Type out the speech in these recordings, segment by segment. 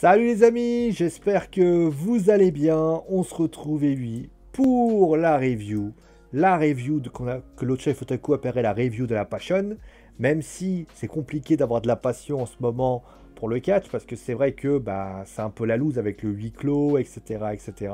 Salut les amis, j'espère que vous allez bien. On se retrouve et oui pour la review que l'autre chef Otaku appellerait la review de la passion. Même si c'est compliqué d'avoir de la passion en ce moment pour le catch, parce que c'est vrai que c'est un peu la loose avec le huis clos, etc., etc.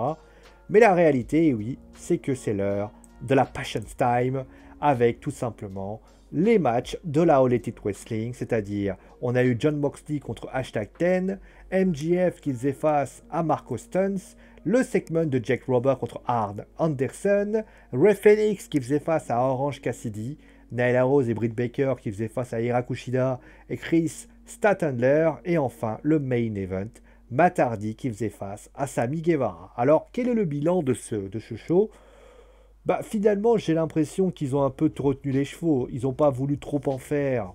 Mais la réalité, oui, c'est que c'est l'heure de la passion time avec tout simplement les matchs de la All Elite Wrestling, c'est-à-dire on a eu John Moxley contre Hashtag 10, MJF qui faisait face à Marco Stuntz, le segment de Jack Rober contre Arn Anderson, Rey Fenix qui faisait face à Orange Cassidy, Nyla Rose et Britt Baker qui faisaient face à Hira Kushida et Chris Statlander, et enfin le main event, Matt Hardy qui faisait face à Sammy Guevara. Alors quel est le bilan de ce show? Finalement, j'ai l'impression qu'ils ont un peu retenu les chevaux. Ils n'ont pas voulu trop en faire.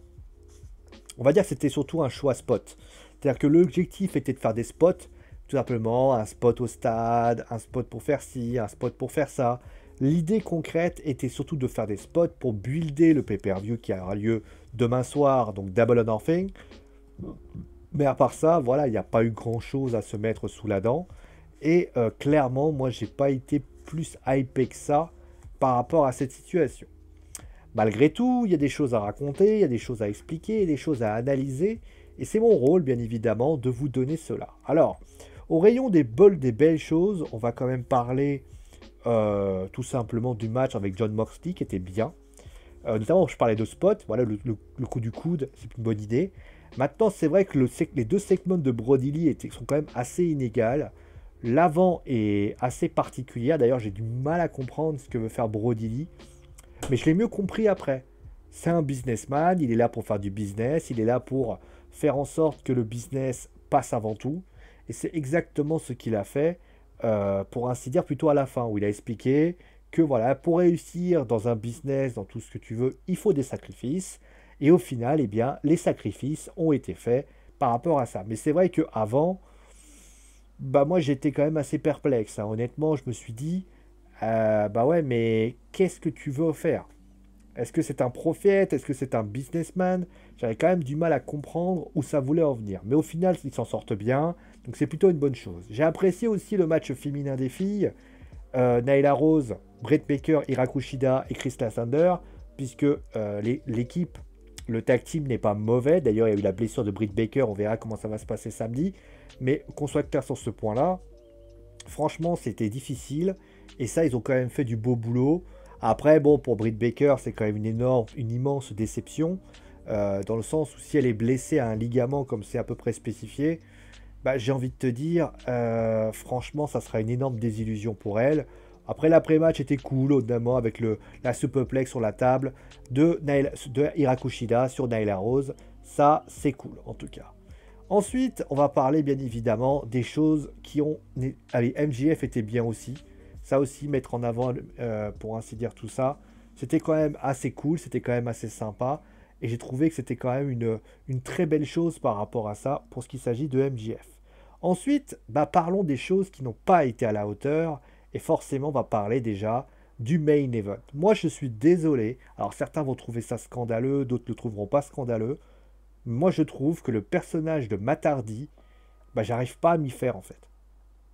On va dire que c'était surtout un choix spot. C'est-à-dire que l'objectif était de faire des spots, tout simplement, un spot au stade, un spot pour faire ci, un spot pour faire ça. L'idée concrète était surtout de faire des spots pour builder le pay-per-view qui aura lieu demain soir, donc Double or Nothing. Mais à part ça, voilà, il n'y a pas eu grand-chose à se mettre sous la dent. Et clairement, moi, j'ai pas été plus hypé que ça par rapport à cette situation. Malgré tout, il y a des choses à raconter, il y a des choses à expliquer, il y a des choses à analyser, et c'est mon rôle, bien évidemment, de vous donner cela. Alors, au rayon des belles choses, on va quand même parler tout simplement du match avec John Moxley, qui était bien. Notamment, je parlais de spot, voilà, le coup du coude, c'est une bonne idée. Maintenant, c'est vrai que les deux segments de Brody Lee sont quand même assez inégales. L'avant est assez particulier, d'ailleurs j'ai du mal à comprendre ce que veut faire Brody Lee. Mais je l'ai mieux compris après. C'est un businessman, il est là pour faire du business, il est là pour faire en sorte que le business passe avant tout. Et c'est exactement ce qu'il a fait, pour ainsi dire, plutôt à la fin, où il a expliqué que voilà, pour réussir dans un business, dans tout ce que tu veux, il faut des sacrifices. Et au final, eh bien, les sacrifices ont été faits par rapport à ça. Mais c'est vrai qu'avant, moi j'étais quand même assez perplexe, hein. Honnêtement, je me suis dit, ouais, mais qu'est-ce que tu veux faire? Est-ce que c'est un prophète? Est-ce que c'est un businessman? J'avais quand même du mal à comprendre où ça voulait en venir. Mais au final, ils s'en sortent bien, donc c'est plutôt une bonne chose. J'ai apprécié aussi le match féminin des filles. Nyla Rose, Britt Baker, Hira Kushida et Chris Statlander, puisque l'équipe, le tag team n'est pas mauvais. D'ailleurs, il y a eu la blessure de Britt Baker, on verra comment ça va se passer samedi. Mais qu'on soit clair sur ce point-là, franchement, c'était difficile. Et ça, ils ont quand même fait du beau boulot. Après, bon, pour Britt Baker, c'est quand même une immense déception. Dans le sens où si elle est blessée à un ligament, comme c'est à peu près spécifié, j'ai envie de te dire, franchement, ça sera une énorme désillusion pour elle. Après, l'après-match était cool, notamment avec la superplex sur la table de Hira Kushida sur Nyla Rose. Ça, c'est cool, en tout cas. Ensuite, on va parler bien évidemment des choses qui ont... Allez, MJF était bien aussi. Ça aussi, mettre en avant, pour ainsi dire, tout ça. C'était quand même assez cool, c'était quand même assez sympa. Et j'ai trouvé que c'était quand même une très belle chose par rapport à ça, pour ce qui s'agit de MJF. Ensuite, parlons des choses qui n'ont pas été à la hauteur. Et forcément, on va parler déjà du main event. Moi, je suis désolé. Alors, certains vont trouver ça scandaleux, d'autres ne le trouveront pas scandaleux. Moi, je trouve que le personnage de Matt Hardy, j'arrive pas à m'y faire en fait.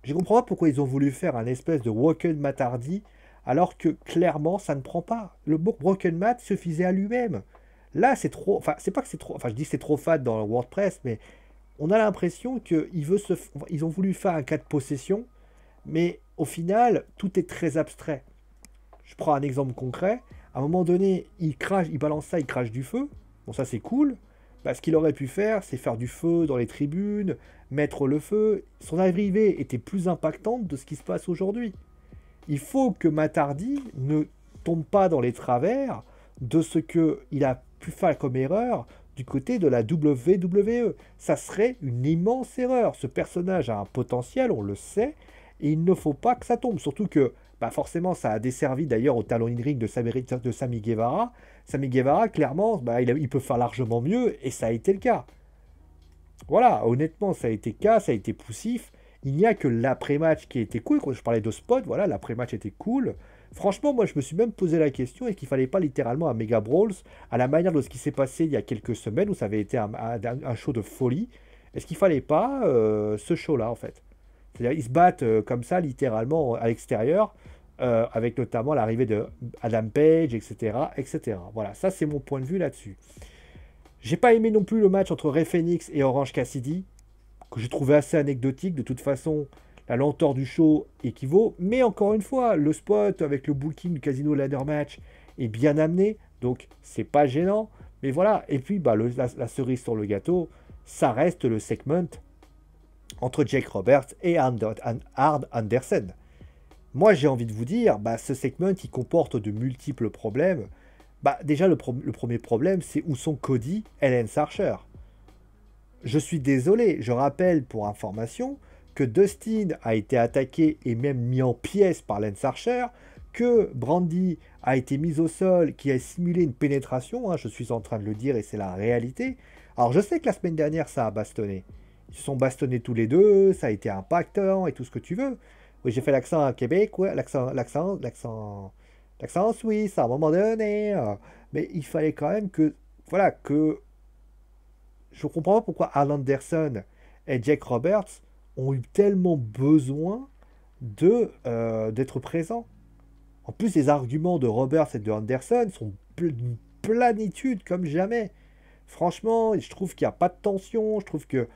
Je comprends pas pourquoi ils ont voulu faire un espèce de Broken Matt Hardy, alors que clairement, ça ne prend pas. Le Broken Matt suffisait à lui-même. Là, c'est trop. Enfin, c'est pas que c'est trop. Enfin, je dis que c'est trop fade dans le WordPress, mais on a l'impression ils ont voulu faire un cas de possession, mais au final, tout est très abstrait. Je prends un exemple concret. À un moment donné, il crache, il balance ça, il crache du feu. Bon, ça c'est cool. Ce qu'il aurait pu faire, c'est faire du feu dans les tribunes, mettre le feu. Son arrivée était plus impactante de ce qui se passe aujourd'hui. Il faut que Matt Hardy ne tombe pas dans les travers de ce qu'il a pu faire comme erreur du côté de la WWE. Ça serait une immense erreur. Ce personnage a un potentiel, on le sait, et il ne faut pas que ça tombe. Surtout que forcément, ça a desservi d'ailleurs au talon in ring de Sammy Guevara. Sammy Guevara, clairement, il peut faire largement mieux, et ça a été le cas. Voilà, honnêtement, ça a été le cas, ça a été poussif. Il n'y a que l'après-match qui a été cool. Quand je parlais de spot, voilà, l'après-match était cool. Franchement, moi, je me suis même posé la question est-ce qu'il fallait pas littéralement un Mega Brawls à la manière de ce qui s'est passé il y a quelques semaines où ça avait été un show de folie. Est-ce qu'il fallait pas ce show-là, en fait? C'est-à-dire, ils se battent comme ça, littéralement, à l'extérieur, avec notamment l'arrivée de Adam Page, etc., etc. Voilà, ça, c'est mon point de vue là-dessus. J'ai pas aimé non plus le match entre Rey Fenix et Orange Cassidy, que j'ai trouvé assez anecdotique. De toute façon, la lenteur du show équivaut. Mais encore une fois, le spot avec le booking du Casino Ladder Match est bien amené, donc c'est pas gênant. Mais voilà, et puis bah, la cerise sur le gâteau, ça reste le segment entre Jake Roberts et Arn Anderson. Moi, j'ai envie de vous dire, bah, ce segment, il comporte de multiples problèmes. Bah, déjà, le premier problème, c'est où sont Cody et Lance Archer. Je suis désolé, je rappelle pour information que Dustin a été attaqué et même mis en pièces par Lance Archer, que Brandi a été mise au sol, qui a simulé une pénétration, hein, je suis en train de le dire et c'est la réalité. Alors je sais que la semaine dernière ça a bastonné. Ils se sont bastonnés tous les deux, ça a été impactant et tout ce que tu veux. Oui, j'ai fait l'accent à Québec, ouais, l'accent suisse à un moment donné. Mais il fallait quand même que, voilà, que je comprends pas pourquoi Arn Anderson et Jake Roberts ont eu tellement besoin d'être présents. En plus, les arguments de Roberts et de Anderson sont d'une planitude comme jamais. Franchement, je trouve qu'il n'y a pas de tension. Je trouve que,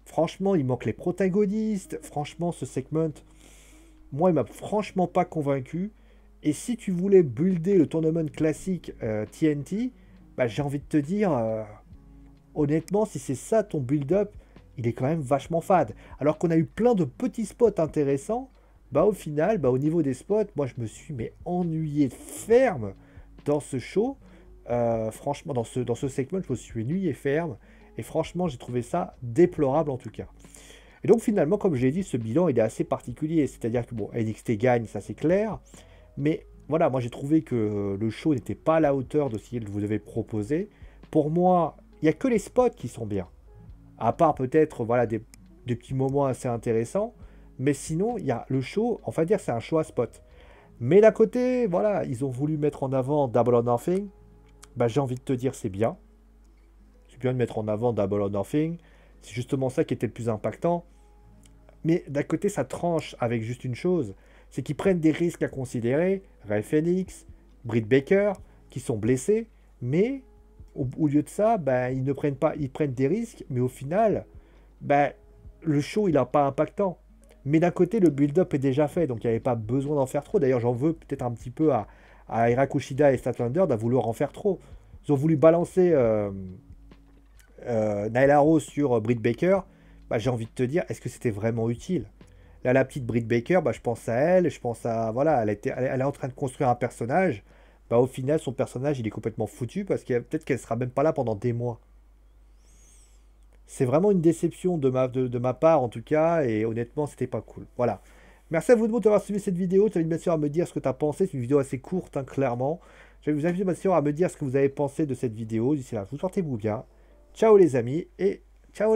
franchement, il manque les protagonistes. Franchement, ce segment, moi, il m'a franchement pas convaincu. Et si tu voulais builder le tournament classique TNT, bah, j'ai envie de te dire, honnêtement, si c'est ça ton build-up, il est quand même vachement fade. Alors qu'on a eu plein de petits spots intéressants, bah au final, bah au niveau des spots, moi je me suis ennuyé ferme dans ce show. Franchement, dans ce segment, je me suis ennuyé ferme. Et franchement, j'ai trouvé ça déplorable en tout cas. Et donc finalement, comme je l'ai dit, ce bilan il est assez particulier. C'est-à-dire que bon, NXT gagne, ça c'est clair. Mais voilà, moi j'ai trouvé que le show n'était pas à la hauteur de ce qu'il vous devait proposer. Pour moi, il n'y a que les spots qui sont bien. À part peut-être voilà, des petits moments assez intéressants. Mais sinon, il y a le show, on va dire c'est un show à spot. Mais d'un côté, voilà, ils ont voulu mettre en avant Double or Nothing. Bah, j'ai envie de te dire c'est bien. C'est bien de mettre en avant Double or Nothing. C'est justement ça qui était le plus impactant. Mais d'un côté, ça tranche avec juste une chose. C'est qu'ils prennent des risques à considérer. Rey Fenix, Britt Baker, qui sont blessés. Mais au lieu de ça, bah, ils ne prennent pas, ils prennent des risques. Mais au final, bah, le show, il n'est pas impactant. Mais d'un côté, le build-up est déjà fait, donc il n'y avait pas besoin d'en faire trop. D'ailleurs, j'en veux peut-être un petit peu à Hira Kushida et Statlander d'en vouloir en faire trop. Ils ont voulu balancer Nyla Rose sur Britt Baker. Bah, j'ai envie de te dire, est-ce que c'était vraiment utile? Là, la petite Britt Baker, bah, je pense à elle, je pense à... Voilà, elle est en train de construire un personnage. Bah, au final, son personnage, il est complètement foutu parce que peut-être qu'elle sera même pas là pendant des mois. C'est vraiment une déception de ma part en tout cas, et honnêtement, c'était pas cool. Voilà. Merci à vous de d'avoir suivi cette vidéo. Je t'invite bien sûr à me dire ce que tu as pensé. C'est une vidéo assez courte, hein, clairement. Je vais vous inviter bien sûr à me dire ce que vous avez pensé de cette vidéo. D'ici là, vous portez-vous bien. Ciao les amis, et ciao.